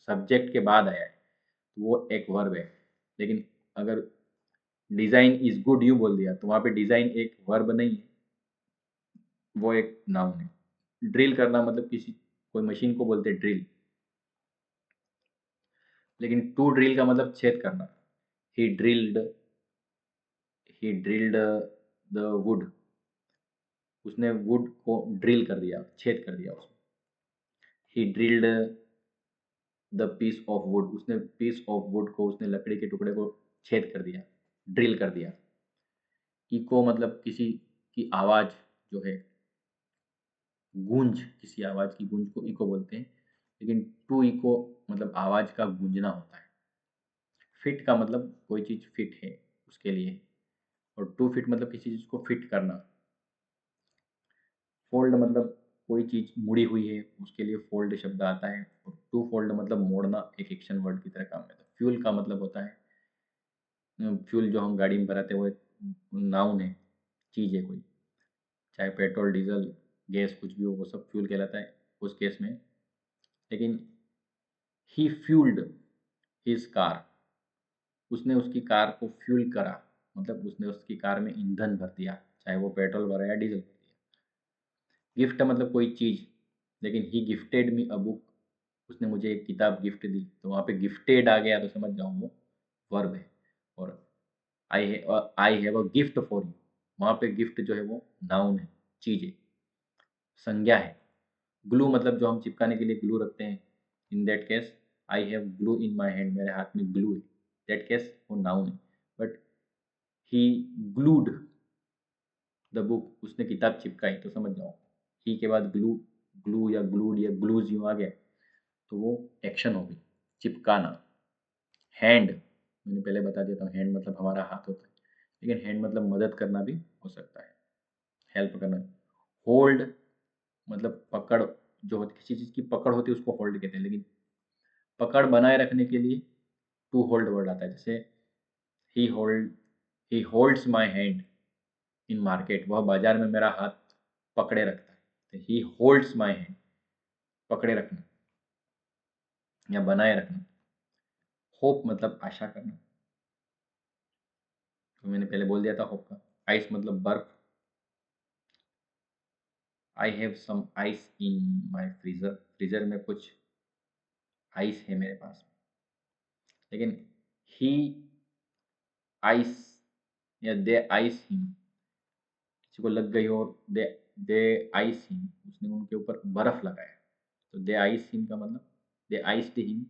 सब्जेक्ट के बाद आया है, तो वो एक वर्ब है। लेकिन अगर डिज़ाइन इज गुड यूँ बोल दिया, तो वहाँ पे डिज़ाइन एक वर्ब नहीं है, वो एक नाउन है। ड्रिल करना मतलब किसी, कोई मशीन को बोलते हैं ड्रिल, लेकिन टू ड्रिल का मतलब छेद करना। He drilled, he drilled the wood, उसने वुड को ड्रिल कर दिया, छेद कर दिया उसमें। He drilled the piece of wood, उसने पीस ऑफ वुड को, उसने लकड़ी के टुकड़े को छेद कर दिया, ड्रिल कर दिया। इको मतलब किसी की आवाज़ जो है, गूंज, किसी आवाज़ की गूंज को इको बोलते हैं। लेकिन टू इको मतलब आवाज़ का गूंजना होता है। फिट का मतलब कोई चीज़ फिट है उसके लिए, और टू फिट मतलब किसी चीज़ को फिट करना। फोल्ड मतलब कोई चीज़ मुड़ी हुई है, उसके लिए फोल्ड शब्द आता है। और टू फोल्ड मतलब मोड़ना, एक एक्शन वर्ड की तरह काम में आता है। फ्यूल का मतलब होता है, फ्यूल जो हम गाड़ी में भराते हैं, वो एक नाउन है, चीज़ है कोई, चाहे पेट्रोल, डीजल, गैस, कुछ भी हो, वो सब फ्यूल कहलाता है उस केस में। लेकिन ही फ्यूल्ड हिज कार, उसने उसकी कार को फ्यूल करा, मतलब उसने उसकी कार में ईंधन भर दिया, चाहे वो पेट्रोल भरा या डीजल भर दिया। गिफ्ट मतलब कोई चीज़, लेकिन ही गिफ्टेड मी अ बुक, उसने मुझे एक किताब गिफ्ट दी, तो वहाँ पे गिफ्टेड आ गया, तो समझ जाओ वो वर्ब है। और I have a gift for you, वहाँ पे गिफ्ट जो है वो नाउन है, चीज़ है, संज्ञा है। ग्लू मतलब जो हम चिपकाने के लिए ग्लू रखते हैं, in that case I have glue in my hand, मेरे हाथ में ग्लू है, दैट केस वो नाउन है। But he glued the book, उसने किताब चिपकाई, तो समझ जाओ ही के बाद ग्लू, ग्लू या ग्लूड या ग्लूज यूँ आ गया, तो वो एक्शन हो गई, चिपकाना। हैंड, मैंने पहले बता देता हूँ, हैंड मतलब हमारा हाथ होता है, लेकिन हैंड मतलब मदद करना भी हो सकता है, हेल्प करना। होल्ड मतलब पकड़, जो होती किसी चीज़ की पकड़ होती है उसको होल्ड कहते हैं, लेकिन पकड़ बनाए रखने के लिए टू होल्ड वर्ड आता है। जैसे he hold, he holds my hand in market, वह बाजार में मेरा हाथ पकड़े रखता है, तो ही होल्ड्स माई हैंड, पकड़े रखना या बनाए रखना। होप मतलब आशा करना, तो मैंने पहले बोल दिया था होप का। आइस मतलब बर्फ, I have some ice in my freezer, freezer में कुछ आइस है मेरे पास। लेकिन ही आइस या दे आइस हिम, किसी को लग गई और दे दे आइस हिम, उसने उनके ऊपर बर्फ लगाया। तो दे आइस हिम का मतलब दे आइस्ड हिम,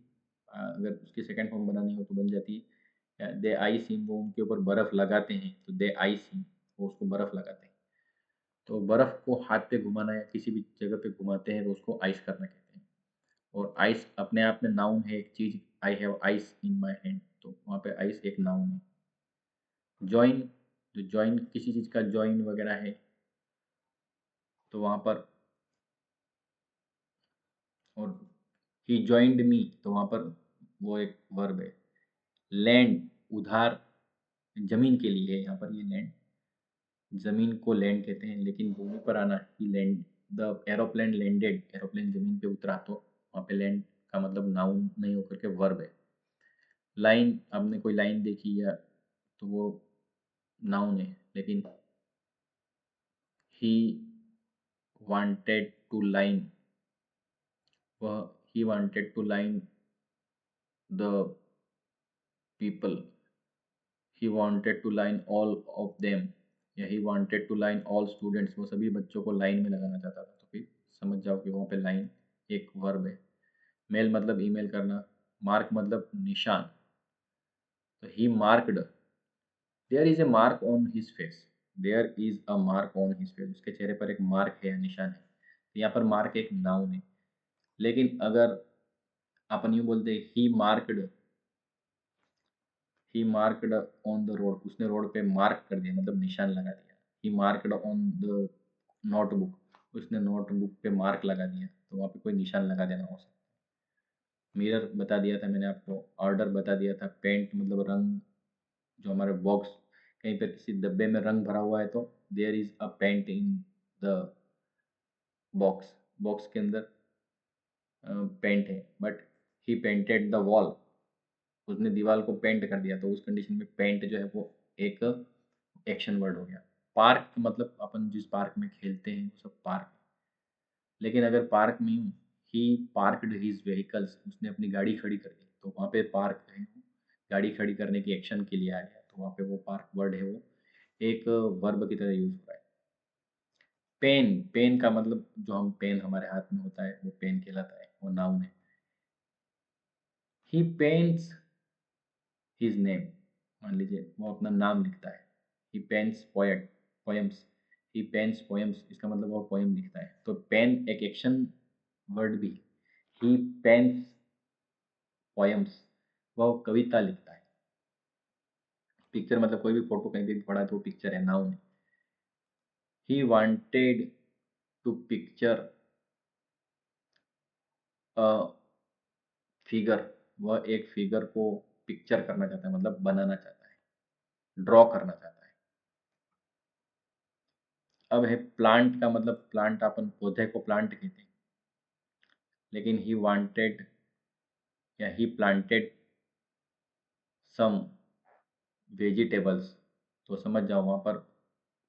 अगर उसकी सेकंड फॉर्म बनानी हो तो बन जाती है दे आइस हिम, वो उनके ऊपर बर्फ लगाते हैं, तो दे आइस हिम, वो उसको बर्फ लगाते हैं। तो बर्फ को हाथ पे घुमाना या किसी भी जगह पे घुमाते हैं तो उसको आइस करना कहते हैं। और आइस अपने आप में नाउन है, एक चीज, I have ice in my hand, तो वहाँ पे आइस एक नाउन है। जॉइन, जो जॉइन किसी चीज का जॉइन वगैरह है तो वहाँ पर, और ही जॉइंड मी, तो वहाँ पर वो एक वर्ब है। लैंड, उधार, जमीन के लिए है यहाँ पर ये लैंड, जमीन को लैंड कहते हैं, लेकिन भूमि पर आना ही land. The aeroplane landed, aeroplane जमीन पे उतरा, तो वहाँ पे लैंड का मतलब नाउन नहीं होकर के वर्ब है। लाइन, आपने कोई लाइन देखी या तो वो नाउन है, लेकिन ही वांटेड टू लाइन, वह he wanted to line the people, he wanted to line all of them, या he wanted to line all students, वो सभी बच्चों को लाइन में लगाना चाहता था। तो फिर समझ जाओ कि वहाँ पे लाइन एक वर्ब है। मेल मतलब ईमेल करना, मार्क मतलब निशान, तो he marked, there is a mark on his face, there is a mark on his face, उसके चेहरे पर एक मार्क है या निशान है। तो यहाँ पर मार्क एक नाउन है। लेकिन अगर अपन यूँ बोलते ही मार्क्ड ऑन द रोड, उसने रोड पे मार्क कर दिया मतलब निशान लगा दिया। ही मार्क्ड ऑन द नोटबुक, उसने नोटबुक पे मार्क लगा दिया, तो वहाँ पे कोई निशान लगा देना हो सकता है। मिरर बता दिया था मैंने आपको, ऑर्डर बता दिया था, पेंट मतलब रंग, जो हमारे बॉक्स, कहीं पर किसी डब्बे में रंग भरा हुआ है तो there is a paint in the box, box के अंदर पेंट है। But he painted the wall, उसने दीवार को पेंट कर दिया, तो उस कंडीशन में पेंट जो है वो एक एक्शन वर्ड हो गया। पार्क मतलब अपन जिस पार्क में खेलते हैं वो सब पार्क है। लेकिन अगर पार्क में हूँ, ही पार्कड हिज व्हीकल्स, उसने अपनी गाड़ी खड़ी कर दी, तो वहाँ पे पार्क है, गाड़ी खड़ी करने की एक्शन के लिए आ गया, तो वहाँ पे वो पार्क वर्ड है वो एक वर्ब की तरह यूज हो रहा है। पेन, पेन का मतलब जो हम पेन हमारे हाथ में होता है वो पेन कहलाता है, वो नाउन है। ही पेंट्स हिज नेम, मान लीजिए वो अपना नाम लिखता है। ही पेन्स पोएट पोएम्स, ही पेन्स पोएम्स, इसका मतलब वो पोएम लिखता है। तो पेन एक एक्शन वर्ड भी, ही पेन्स पोएम्स, वह कविता लिखता है। पिक्चर मतलब कोई भी फोटो कहीं भी पड़ा तो पिक्चर है, नाउन है। He wanted to picture a figure, वह एक फिगर को पिक्चर करना चाहता है मतलब बनाना चाहता है, ड्रॉ करना चाहता है। अब है प्लांट का मतलब, प्लांट अपन पौधे को प्लांट कहते हैं, लेकिन ही वांटेड या ही प्लांटेड सम वेजिटेबल्स, तो समझ जाओ वहाँ पर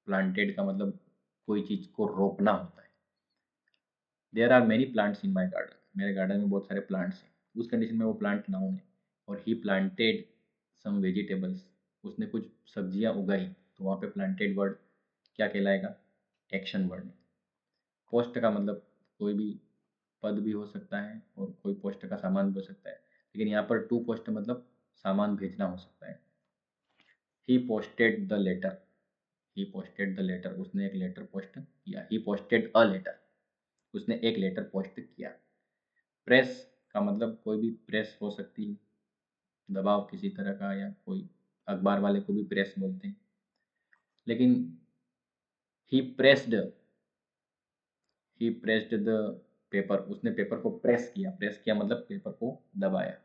प्लांटेड का मतलब कोई चीज़ को रोपना होता है। There are many plants in my garden, मेरे गार्डन में बहुत सारे प्लांट्स हैं, उस कंडीशन में वो प्लांट नाउन है। और ही प्लांटेड सम वेजिटेबल्स, उसने कुछ सब्जियां उगाई, तो वहाँ पे प्लांटेड वर्ड क्या कहलाएगा, एक्शन वर्ड। पोस्ट का मतलब कोई भी पद भी हो सकता है और कोई पोस्ट का सामान भी हो सकता है, लेकिन यहाँ पर टू पोस्ट मतलब सामान भेजना हो सकता है। He posted the letter, he posted the letter, उसने एक लेटर पोस्ट किया। ही पोस्टेड अ लेटर, उसने एक लेटर पोस्ट किया। प्रेस का मतलब कोई भी प्रेस हो सकती है, दबाव किसी तरह का, या कोई अखबार वाले को भी प्रेस बोलते हैं। लेकिन ही प्रेस्ड द पेपर, उसने पेपर को प्रेस किया, प्रेस किया मतलब पेपर को दबाया।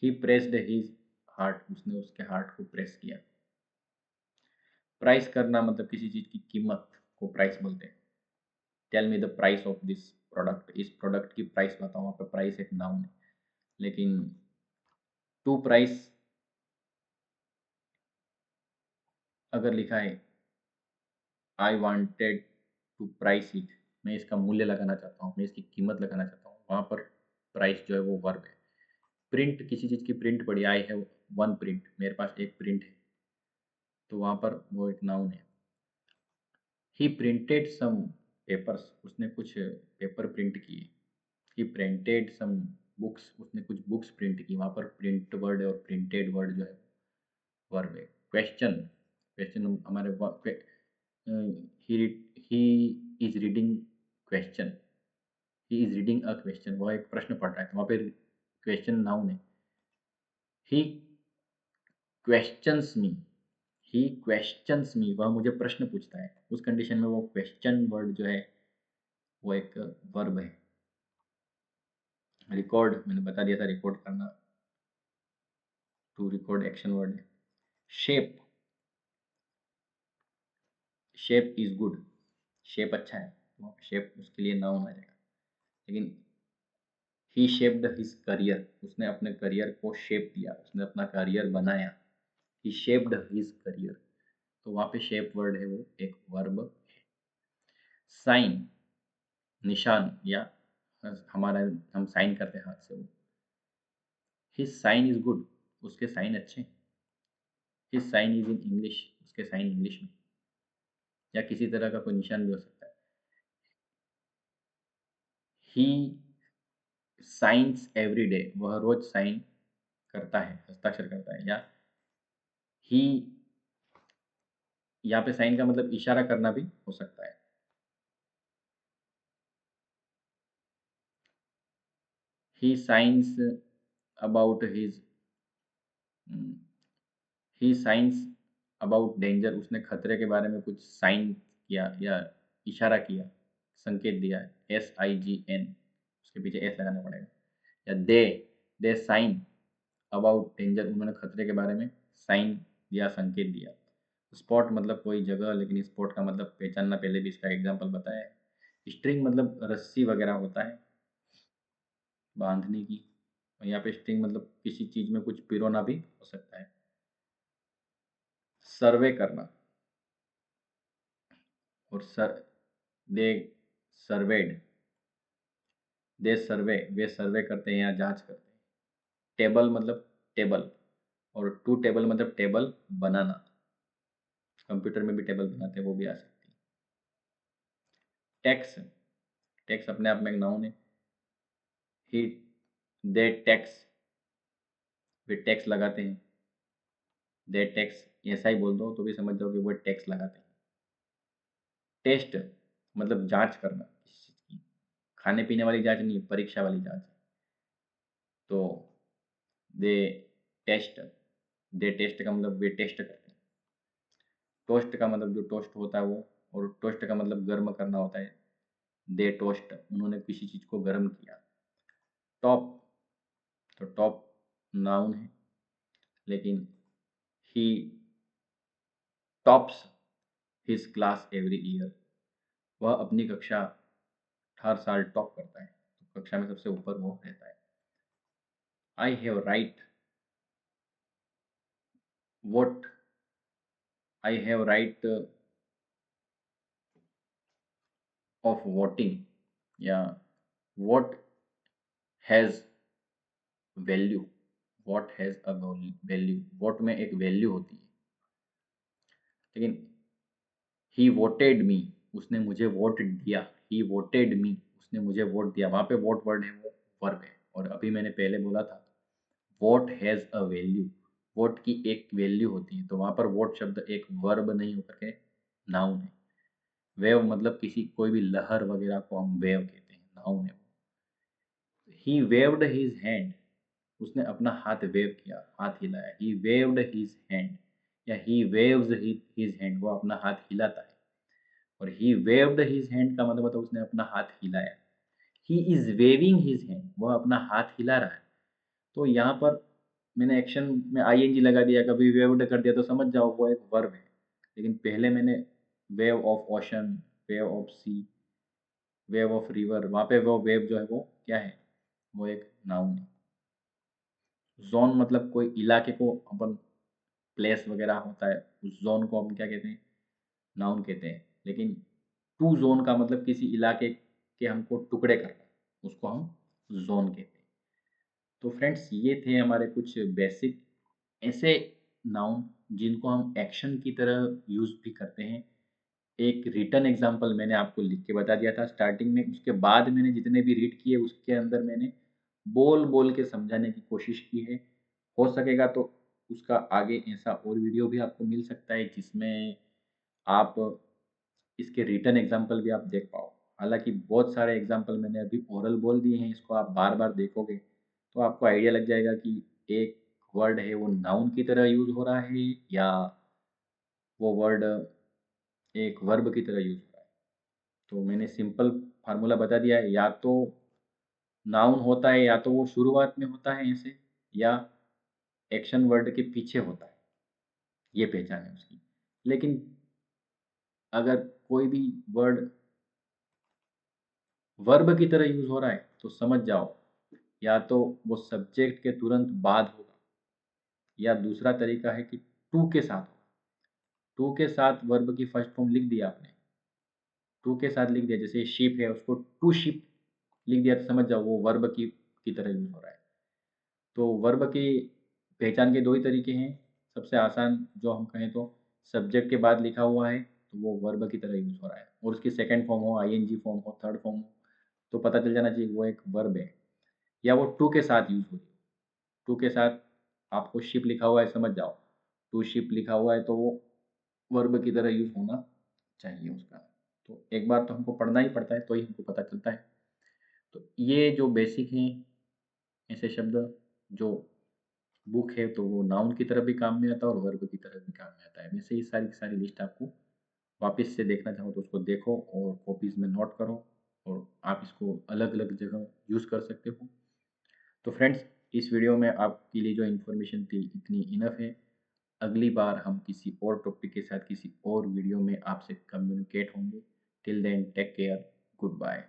ही प्रेस्ड हिज हार्ट, उसने उसके हार्ट को प्रेस किया। प्राइस करना मतलब किसी चीज की कीमत को प्राइस बोलते हैं। Tell me the price of this product, इस प्रोडक्ट की प्राइस बताओ, वहाँ पे प्राइस एक नाउन है। लेकिन टू प्राइस अगर लिखा है, I wanted to price it, मैं इसका मूल्य लगाना चाहता हूँ, मैं इसकी कीमत लगाना चाहता हूँ, वहाँ पर प्राइस जो है वो वर्ब है। प्रिंट, किसी चीज़ की प्रिंट पड़ी, आई हैव वन प्रिंट, मेरे पास एक प्रिंट है, तो वहाँ पर वो एक नाउन है। ही प्रिंटेड सम पेपर्स, उसने कुछ पेपर प्रिंट किए। ही प्रिंटेड सम बुक्स, उसने कुछ बुक्स प्रिंट की। वहाँ पर प्रिंट वर्ड और प्रिंटेड वर्ड जो है वर्ब है। क्वेश्चन, क्वेश्चन हमारे he is reading question, he is reading a question, वो एक प्रश्न पढ़ रहा है, तो वहाँ पे क्वेश्चन नाउन है। ही क्वेश्चंस मी, ही क्वेश्चंस मी, वह मुझे प्रश्न पूछता है। उस कंडीशन में वो क्वेश्चन वर्ड जो है वो एक वर्ब है। रिकॉर्ड, मैंने बता दिया था रिकॉर्ड करना, टू रिकॉर्ड एक्शन वर्ड है। Shape, shape is good, shape अच्छा है, तो शेप उसके लिए नाउन आ जाएगा। लेकिन ही शेप्ड हिज करियर, उसने अपने करियर को शेप दिया, उसने अपना करियर बनाया। ही शेप्ड हिज करियर, तो वहाँ पे शेप वर्ड है वो एक वर्ब है। साइन, निशान, या हमारा, हम साइन करते हैं हाथ से, वो हिज साइन इज गुड, उसके साइन अच्छे। His sign is in English, उसके साइन इंग्लिश में, या किसी तरह का कोई निशान भी हो सकता है। ही साइंस एवरी डे, वह रोज साइन करता है, हस्ताक्षर करता है। या ही, यहाँ पे साइन का मतलब इशारा करना भी हो सकता है। He sensed about his, he sensed about danger, उसने खतरे के बारे में कुछ साइन किया या इशारा किया, संकेत दिया। SIGN, उसके पीछे एस लगाना पड़ेगा। या दे साइन अबाउट डेंजर, उन्होंने खतरे के बारे में साइन दिया, संकेत दिया। स्पॉट मतलब कोई जगह, लेकिन स्पॉट का मतलब पहचानना, पहले भी इसका एग्जाम्पल बताया है। स्ट्रिंग मतलब रस्सी वगैरह होता है बांधने की, और यहाँ पे स्ट्रिंग मतलब किसी चीज में कुछ पिरोना भी हो सकता है। सर्वे करना, और दे सर्वेड, दे सर्वे, वे सर्वे करते हैं या जांच करते हैं। टेबल मतलब टेबल, और टू टेबल मतलब टेबल बनाना, कंप्यूटर में भी टेबल बनाते हैं, वो भी आ सकती है। टैक्स, टैक्स अपने आप में एक नाउन है। ही दे टैक्स, वे टैक्स लगाते हैं। दे टैक्स, ऐसा ही बोल दो तो भी समझ जाओ कि वो टैक्स लगाते हैं। टेस्ट मतलब जांच करना किसी चीज की, खाने पीने वाली जांच नहीं, परीक्षा वाली जांच। तो दे टेस्ट, दे टेस्ट का मतलब वे टेस्ट करते हैं। टोस्ट का मतलब जो टोस्ट होता है वो, और टोस्ट का मतलब गर्म करना होता है। दे टोस्ट, उन्होंने किसी चीज को गर्म किया। टॉप, तो टॉप नाउन है, लेकिन he tops his class every year, वह अपनी कक्षा हर साल टॉप करता है, तो कक्षा में सबसे ऊपर वो रहता है। I have right, vote, I have right of voting, या vote has value, what has a value, vote में एक वैल्यू होती है। लेकिन ही वोटेड मी, उसने मुझे वोट दिया। ही वोटेड मी, उसने मुझे वोट दिया, वहां पे वोट वर्ड है वो वर्ब है। और अभी मैंने पहले बोला था vote has a value, vote की एक वैल्यू होती है, तो वहां पर वोट शब्द एक वर्ब नहीं होकर के नाउन है। वेव मतलब किसी कोई भी लहर वगैरह को हम वेव कहते हैं, नाउन है। ही वेव्ड हिज हैंड, उसने अपना हाथ वेव किया, हाथ हिलाया। ही वेव्ड हिज हैंड, या ही वेव्स हिज हैंड, वो अपना हाथ हिलाता है। और ही वेव्ड हिज हैंड का मतलब होता है उसने अपना हाथ हिलाया। He is waving his hand, वह अपना हाथ हिला रहा है। तो यहाँ पर मैंने एक्शन में ING लगा दिया, कभी वेव्ड कर दिया, तो समझ जाओ वो एक वर्ब है। लेकिन पहले मैंने wave of ocean, wave of sea, wave of river, वहाँ पे वो वेव जो है वो क्या है, वो एक नाउन है। जोन मतलब कोई इलाके को अपन, प्लेस वगैरह होता है, उस जोन को हम क्या कहते हैं, नाउन कहते हैं। लेकिन टू जोन का मतलब किसी इलाके के हमको टुकड़े करना, उसको हम जोन कहते हैं। तो फ्रेंड्स ये थे हमारे कुछ बेसिक ऐसे नाउन जिनको हम एक्शन की तरह यूज़ भी करते हैं। एक रिटन एग्जांपल मैंने आपको लिख के बता दिया था स्टार्टिंग में, उसके बाद मैंने जितने भी रीड किए उसके अंदर मैंने बोल-बोल के समझाने की कोशिश की है। हो सकेगा तो उसका आगे ऐसा और वीडियो भी आपको मिल सकता है जिसमें आप इसके रिटन एग्जांपल भी आप देख पाओ। हालाँकि बहुत सारे एग्जांपल मैंने अभी ओरल बोल दिए हैं, इसको आप बार-बार देखोगे तो आपको आइडिया लग जाएगा कि एक वर्ड है वो नाउन की तरह यूज़ हो रहा है या वो वर्ड एक वर्ब की तरह यूज़ हो रहा है। तो मैंने सिंपल फार्मूला बता दिया है, या तो नाउन होता है या तो वो शुरुआत में होता है ऐसे, या एक्शन वर्ड के पीछे होता है, ये पहचान है उसकी। लेकिन अगर कोई भी वर्ड वर्ब की तरह यूज़ हो रहा है तो समझ जाओ, या तो वो सब्जेक्ट के तुरंत बाद होगा, या दूसरा तरीका है कि टू के साथ होगा। टू के साथ वर्ब की फर्स्ट फॉर्म लिख दिया आपने, टू के साथ लिख दिया, जैसे शिप है उसको टू शिप लिख दिया तो समझ जाओ वो वर्ब की तरह यूज़ हो रहा है। तो वर्ब की पहचान के 2 ही तरीके हैं। सबसे आसान जो हम कहें तो सब्जेक्ट के बाद लिखा हुआ है, तो वो वर्ब की तरह यूज़ हो रहा है, और उसकी सेकंड फॉर्म हो, आईएनजी फॉर्म हो, थर्ड फॉर्म हो, तो पता चल जाना चाहिए वो एक वर्ब है, या वो टू के साथ यूज़ हो रही है। टू के साथ आपको शिप लिखा हुआ है, समझ जाओ, टू शिप लिखा हुआ है तो वो वर्ब की तरह यूज़ होना चाहिए उसका। तो एक बार तो हमको पढ़ना ही पड़ता है, तो ही हमको पता चलता है। तो ये जो बेसिक हैं ऐसे शब्द, जो बुक है तो वो नाउन की तरह भी काम में आता है और वर्ब की तरह भी काम में आता है। वैसे ही सारी की सारी लिस्ट आपको वापस से देखना चाहो तो उसको देखो और कॉपीज़ में नोट करो, और आप इसको अलग-अलग जगह यूज़ कर सकते हो। तो फ्रेंड्स, इस वीडियो में आपके लिए जो इन्फॉर्मेशन थी इतनी इनफ है। अगली बार हम किसी और टॉपिक के साथ किसी और वीडियो में आपसे कम्युनिकेट होंगे। Till then take care, good bye.